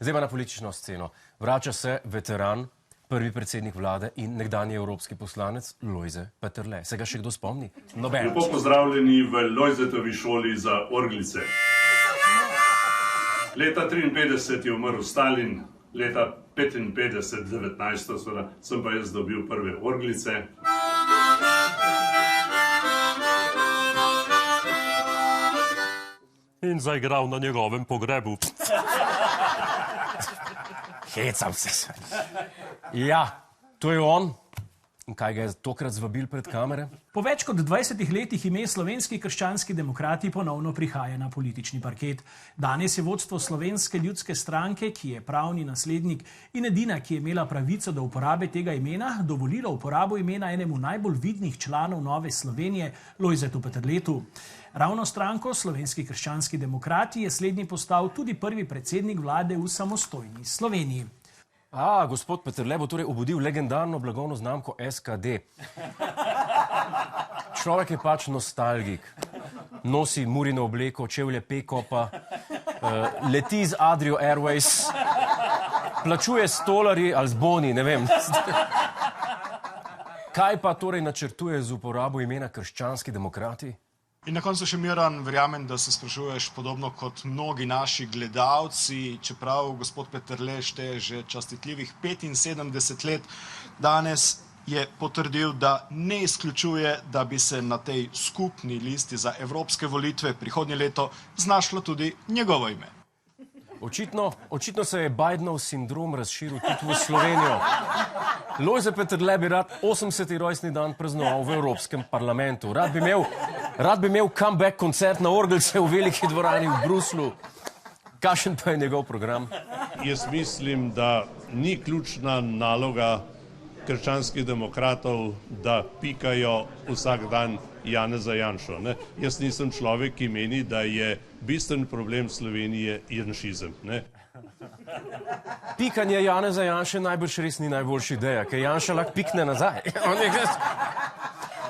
Zdaj pa na politično sceno. Vrača se veteran, prvi predsednik vlade in nekdanji evropski poslanec Lojze Peterle. Se ga še kdo spomni? Noben. Lepo pozdravljeni v Lojzetovi šoli za orglice. Leta 1953 je umrl Stalin, leta 1955, 19. sem pa jaz dobil prve orglice. In zaigral na njegovem pogrebu. Hecam se. Ja, to je on. In kaj ga je tokrat zvabil pred kamere? Po več kot 20 letih ime Slovenski krščanski demokrati ponovno prihaja na politični parket. Danes je vodstvo Slovenske ljudske stranke, ki je pravni naslednik in edina, ki je imela pravico do uporabe tega imena, dovolilo uporabo imena enemu najbolj vidnih članov Nove Slovenije, Lojzetu Peterletu. Ravno stranko Slovenski krščanski demokrati je slednji postal tudi prvi predsednik vlade v samostojni Sloveniji. Gospod Peterle bo torej obudil legendarno blagovno znamko SKD. Človek je pač nostalgik. Nosi Murino obleko, čevlje Pekopa, leti z Adrio Airways, plačuje s tolarji ali z boni, ne vem. Kaj pa torej načrtuje z uporabo imena krščanski demokrati? In na koncu še Miran, verjamem, da se sprašuješ podobno kot mnogi naši gledalci, čeprav gospod Peterle šteje že častitljivih 75 let, danes je potrdil, da ne izključuje, da bi se na tej skupni listi za evropske volitve prihodnje leto znašlo tudi njegovo ime. Očitno se je Bidenov sindrom razširil tudi v Slovenijo. Lojze Peterle bi rad 80. rojstni dan praznoval v Evropskem parlamentu. Rad bi imel comeback koncert na orgelce v veliki dvorani v Bruslu. Kakšen pa je njegov program? Jaz mislim, da ni ključna naloga krščanskih demokratov, da pikajo vsak dan Janeza Janšo. Jaz nisem človek, ki meni, da je bistven problem Slovenije janšizem. Pikanje Janeza Janše najbrž res ni najboljša ideja, ker Janša lahko pikne nazaj.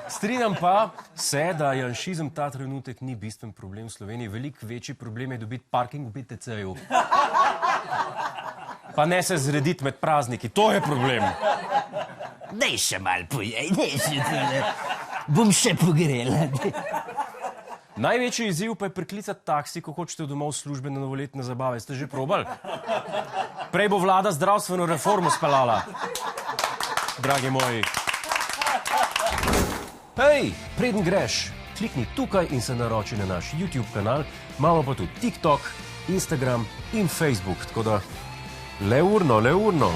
Strinjam pa se, da janšizem ta trenutek ni bistven problem v Sloveniji. Veliko večji problem je dobiti parking v BTC-ju. Pa ne se zrediti med prazniki, to je problem. Daj še malo pojej, bom še pogrela. Največji izziv pa je priklicati taksi, ko hočete domov službene novoletne zabave. Ste že probali? Prej bo vlada zdravstveno reformo speljala. Dragi moji. Hej, preden greš, klikni tukaj in se naroči na naš YouTube kanal, imamo pa tudi TikTok, Instagram in Facebook, tako da le urno.